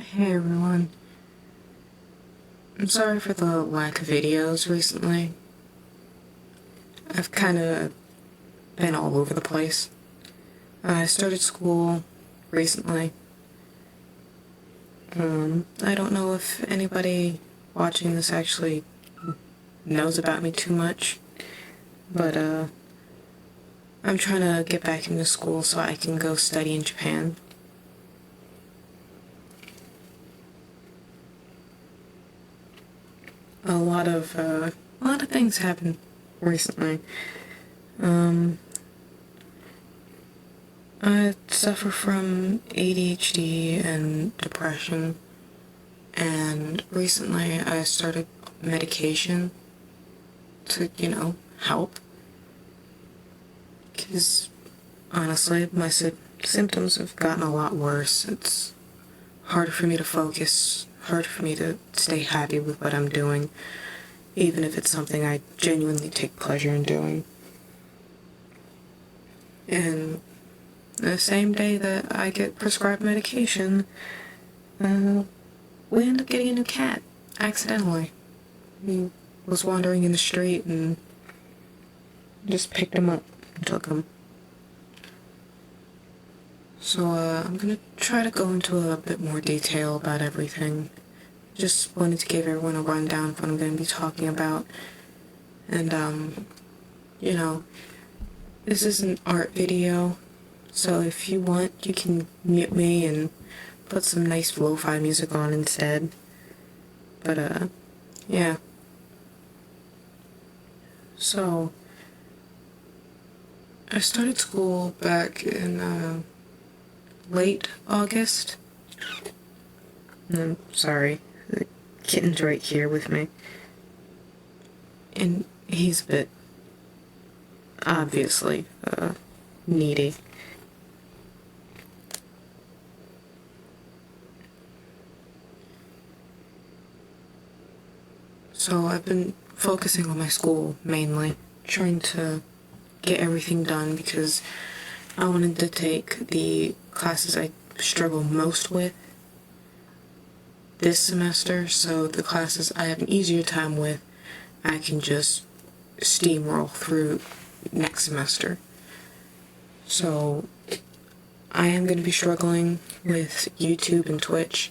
Hey everyone. I'm sorry for the lack of videos recently. I've kind of been all over the place. I started school recently. I don't know if anybody watching this actually knows about me too much, but I'm trying to get back into school so I can go study in Japan. A lot of things happened recently. I suffer from ADHD and depression, and recently I started medication to, help. Because honestly, my symptoms have gotten a lot worse. It's harder for me to focus, harder for me to stay happy with what I'm doing, even if it's something I genuinely take pleasure in doing. And the same day that I get prescribed medication, we end up getting a new cat, accidentally. He was wandering in the street and just picked him up and took him. So, I'm gonna try to go into a bit more detail about everything. Just wanted to give everyone a rundown of what I'm gonna be talking about. And, this is an art video, so if you want, you can mute me and put some nice lo-fi music on instead. But, yeah. So, I started school back in, late August. I'm sorry, the kitten's right here with me. And he's a bit, obviously, needy. So I've been focusing on my school mainly, trying to get everything done because I wanted to take the classes I struggle most with this semester, so the classes I have an easier time with, I can just steamroll through next semester. So I am going to be struggling with YouTube and Twitch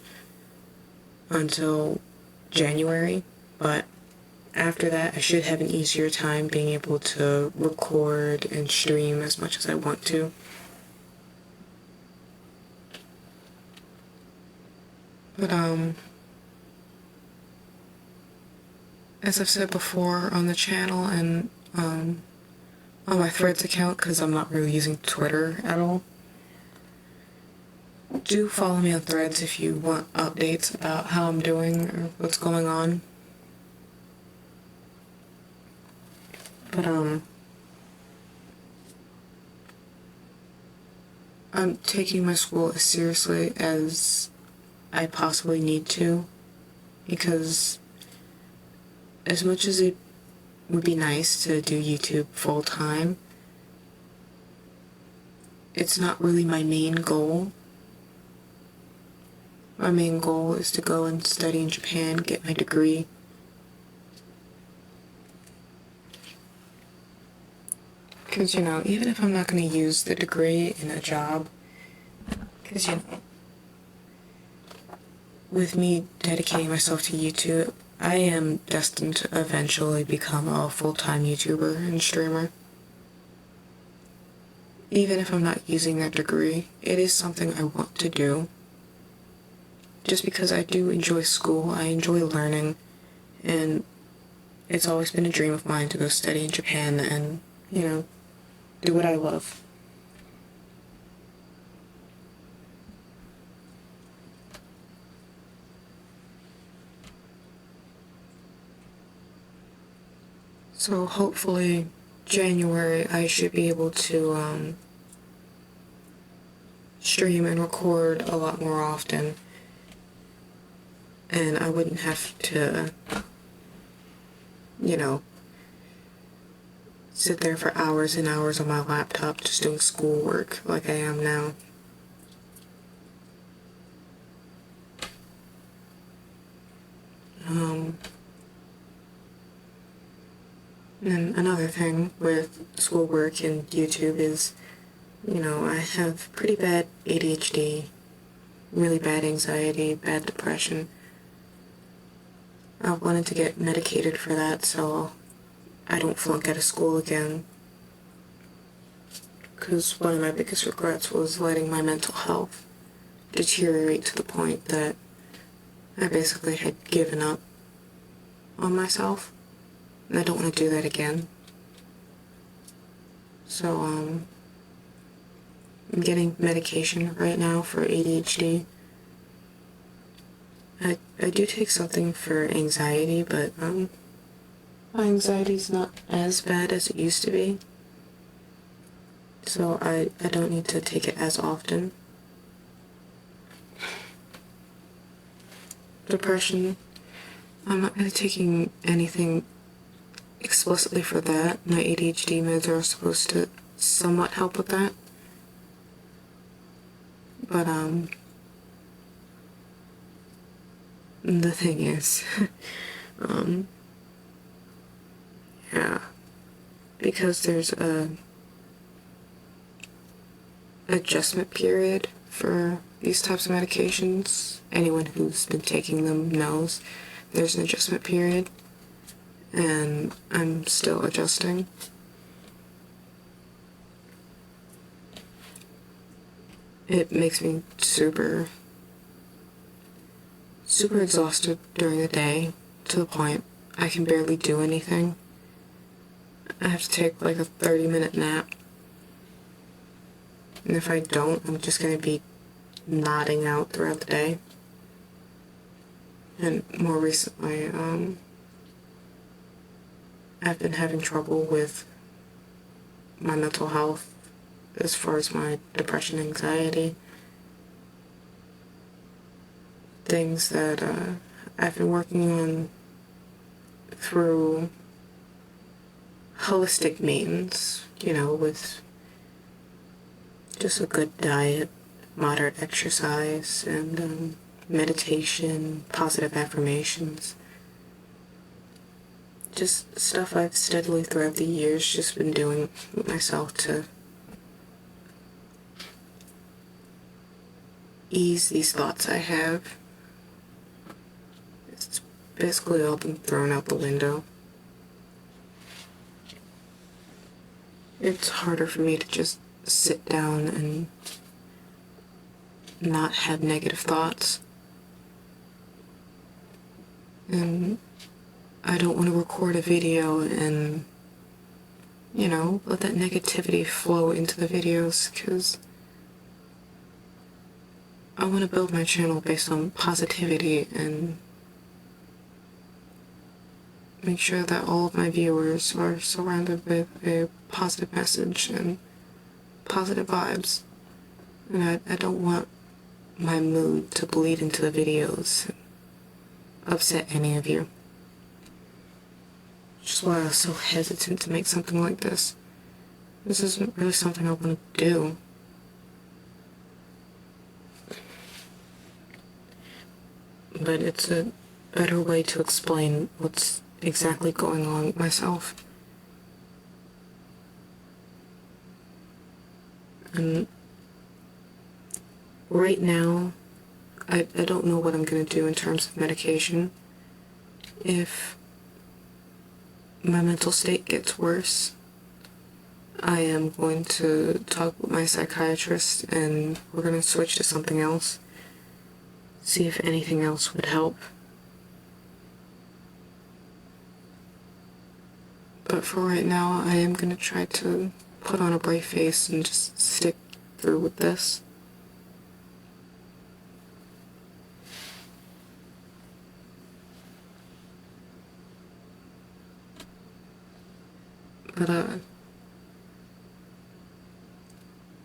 until January, but after that I should have an easier time being able to record and stream as much as I want to. But as I've said before on the channel and on my Threads account, because I'm not really using Twitter at all, do follow me on Threads if you want updates about how I'm doing or what's going on. But I'm taking my school as seriously as I possibly need to, because as much as it would be nice to do YouTube full time, it's not really my main goal. My main goal is to go and study in Japan, get my degree. Because, even if I'm not going to use the degree in a job, because, with me dedicating myself to YouTube, I am destined to eventually become a full-time YouTuber and streamer. Even if I'm not using that degree, it is something I want to do. Just because I do enjoy school, I enjoy learning, and it's always been a dream of mine to go study in Japan and, do what I love. So hopefully January I should be able to stream and record a lot more often, and I wouldn't have to, sit there for hours and hours on my laptop just doing schoolwork like I am now. And another thing with schoolwork and YouTube is, I have pretty bad ADHD, really bad anxiety, bad depression. I wanted to get medicated for that so I don't flunk out of school again. Because one of my biggest regrets was letting my mental health deteriorate to the point that I basically had given up on myself. And I don't want to do that again. So, I'm getting medication right now for ADHD. I do take something for anxiety, but my anxiety's not as bad as it used to be. So I don't need to take it as often. Depression, I'm not really taking anything explicitly for that. My ADHD meds are supposed to somewhat help with that. But, the thing is, yeah, because there's a adjustment period for these types of medications. Anyone who's been taking them knows there's an adjustment period, and I'm still adjusting. It makes me super exhausted during the day to the point I can barely do anything. I have to take like a 30-minute nap. And if I don't, I'm just gonna be nodding out throughout the day. And more recently, I've been having trouble with my mental health as far as my depression, anxiety. Things that I've been working on through holistic means, with just a good diet, moderate exercise, and meditation, positive affirmations. Just stuff I've steadily throughout the years just been doing with myself to ease these thoughts I have. It's basically all been thrown out the window. It's harder for me to just sit down and not have negative thoughts. And I don't want to record a video and, let that negativity flow into the videos, because I want to build my channel based on positivity and make sure that all of my viewers are surrounded with a positive message and positive vibes. And I don't want my mood to bleed into the videos and upset any of you. Which is why I was so hesitant to make something like this. This isn't really something I want to do. But it's a better way to explain what's exactly going on with myself. And right now, I don't know what I'm going to do in terms of medication. If my mental state gets worse, I am going to talk with my psychiatrist and we're going to switch to something else. See if anything else would help. But for right now, I am going to try to put on a brave face and just stick through with this. But, I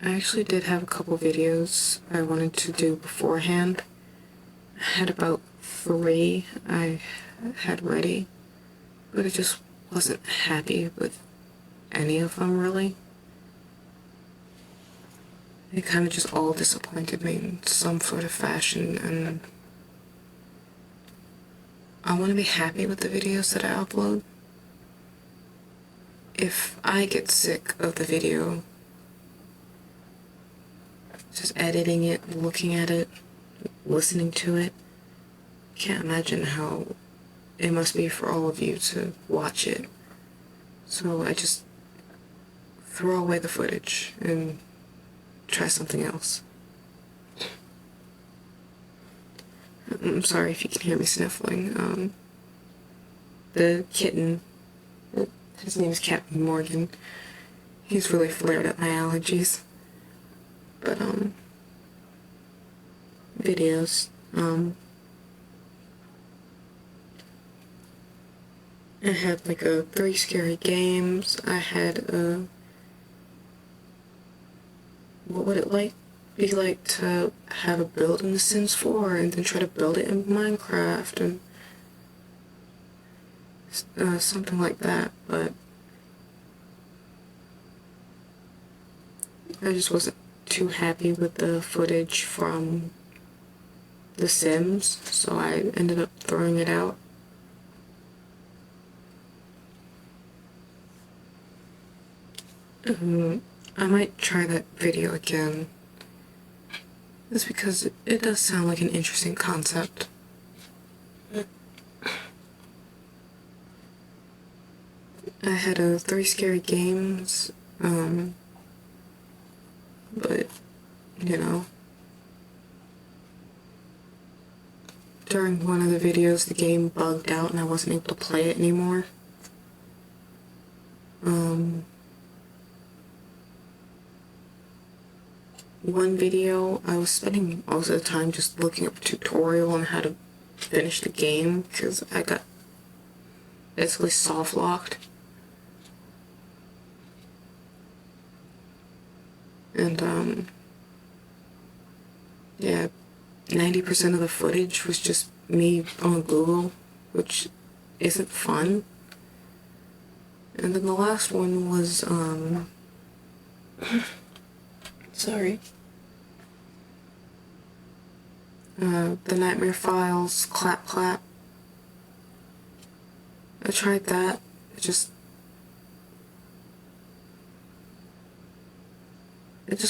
actually did have a couple videos I wanted to do beforehand. I had about 3 I had ready, but I just wasn't happy with any of them, really. They kind of just all disappointed me in some sort of fashion, and I want to be happy with the videos that I upload. If I get sick of the video, just editing it, looking at it, listening to it, can't imagine how it must be for all of you to watch it. So I just throw away the footage and try something else. I'm sorry if you can hear me sniffling. The kitten, his name is Captain Morgan. He's really flared at my allergies. But, videos, I had like 3 scary games. I had what would it be like to have a build in The Sims 4 and then try to build it in Minecraft and something like that, but I just wasn't too happy with the footage from The Sims, so I ended up throwing it out. I might try that video again. It's because it does sound like an interesting concept. I had 3 scary games, but, you know, during one of the videos the game bugged out and I wasn't able to play it anymore. One video, I was spending most of the time just looking up a tutorial on how to finish the game because I got basically soft locked. And yeah, 90% of the footage was just me on Google, which isn't fun. And then the last one was sorry. The Nightmare Files Clap Clap. I tried that. I just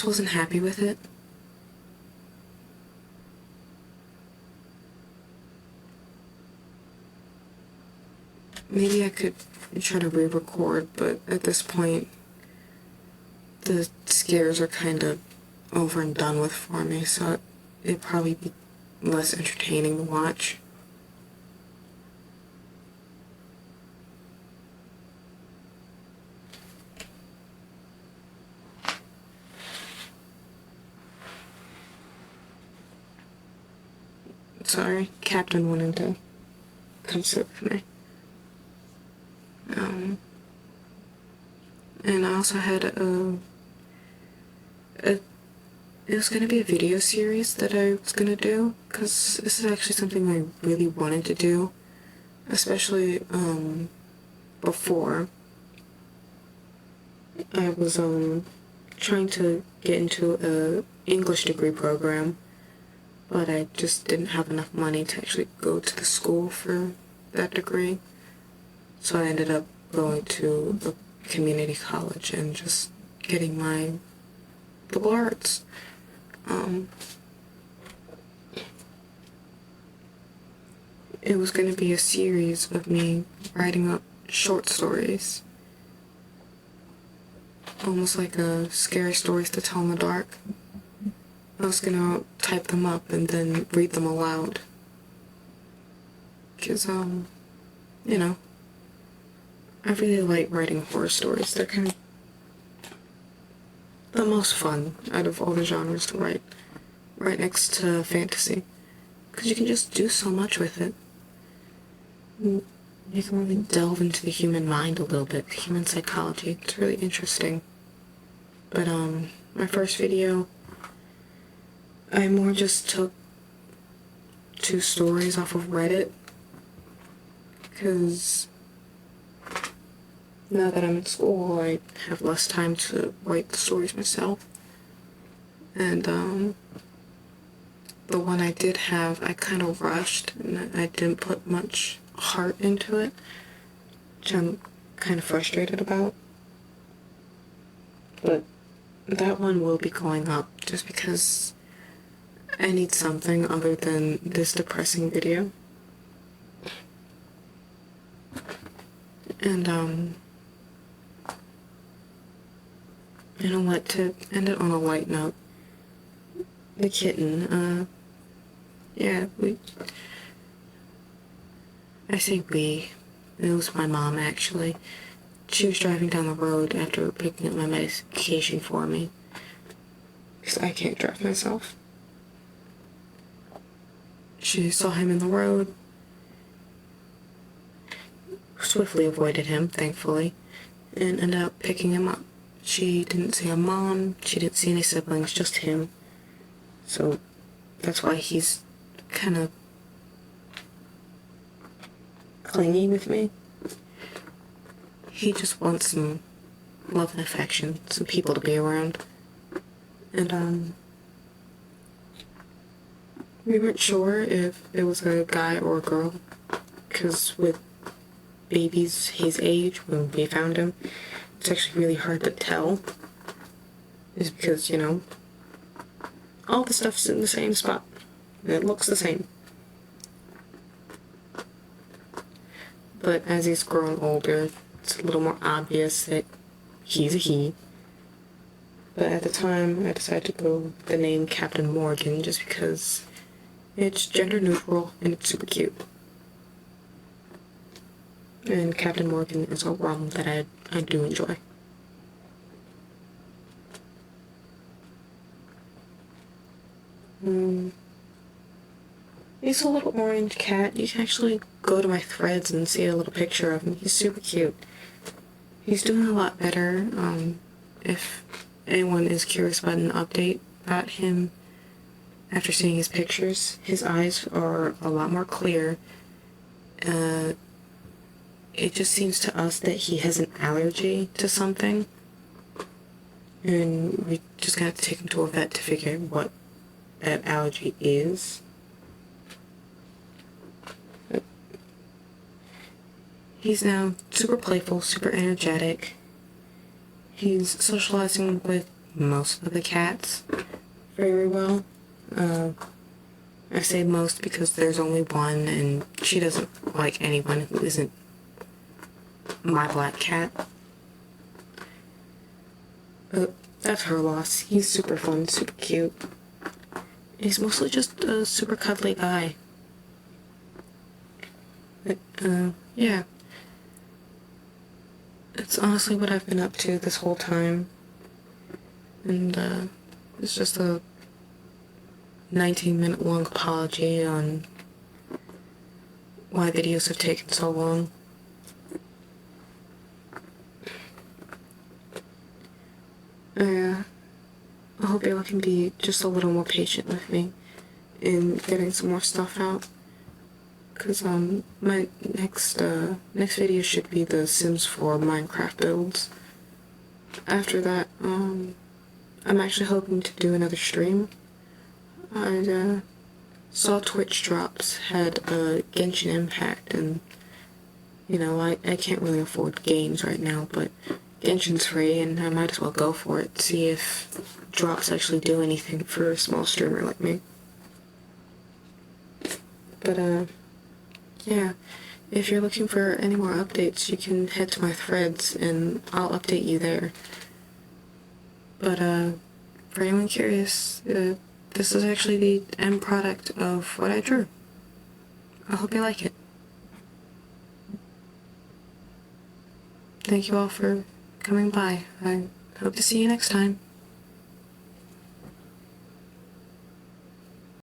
wasn't happy with it. Maybe I could try to re-record, but at this point, the scares are kind of over and done with for me, so it'd probably be less entertaining to watch. Sorry, Captain wanted to come sit with me. And I also had it was gonna be a video series that I was gonna do, because this is actually something I really wanted to do, especially, before. I was, trying to get into a English degree program, but I just didn't have enough money to actually go to the school for that degree. So I ended up going to a community college and just getting my liberal arts. It was going to be a series of me writing up short stories, almost like scary stories to tell in the dark. I was going to type them up and then read them aloud. Because, you know, I really like writing horror stories. They're kind of the most fun out of all the genres to write, right next to fantasy. Because you can just do so much with it. You can really delve into the human mind a little bit, human psychology. It's really interesting. But, my first video, I more just took 2 stories off of Reddit. Because now that I'm in school, I have less time to write the stories myself. And, the one I did have, I kind of rushed, and I didn't put much heart into it, which I'm kind of frustrated about. But that one will be going up just because I need something other than this depressing video. And, you know what, to end it on a light note, the kitten, yeah, I say we, it was my mom actually. She was driving down the road after picking up my medication for me, because I can't drive myself. She saw him in the road, swiftly avoided him, thankfully, and ended up picking him up. She didn't see a mom, she didn't see any siblings, just him. So that's why he's kind of clingy with me. He just wants some love and affection, some people to be around. And, we weren't sure if it was a guy or a girl, because with babies his age, when we found him, it's actually really hard to tell. Is because, you know, all the stuff's in the same spot. It looks the same. But as he's grown older, it's a little more obvious that he's a he. But at the time, I decided to go with the name Captain Morgan just because it's gender neutral and it's super cute. And Captain Morgan is a rum that I do enjoy. He's a little orange cat. You can actually go to my threads and see a little picture of him. He's super cute. He's doing a lot better. If anyone is curious about an update about him after seeing his pictures, his eyes are a lot more clear. It just seems to us that he has an allergy to something, and we just gotta take him to a vet to figure out what that allergy is. But he's now super playful, super energetic. He's socializing with most of the cats very well. I say most because there's only one, and she doesn't like anyone who isn't my black cat. But that's her loss. He's super fun, super cute. He's mostly just a super cuddly guy. But, yeah. It's honestly what I've been up to this whole time. And, it's just a 19-minute long apology on why videos have taken so long. I hope y'all can be just a little more patient with me in getting some more stuff out. Cause my next video should be the Sims 4 Minecraft builds. After that, I'm actually hoping to do another stream. I saw Twitch Drops had a Genshin Impact, and you know, I can't really afford games right now, but Genshin's free and I might as well go for it, see if drops actually do anything for a small streamer like me. But yeah, if you're looking for any more updates, you can head to my threads and I'll update you there. But for anyone curious, this is actually the end product of what I drew. I hope you like it. Thank you all for coming by. I hope to see you next time.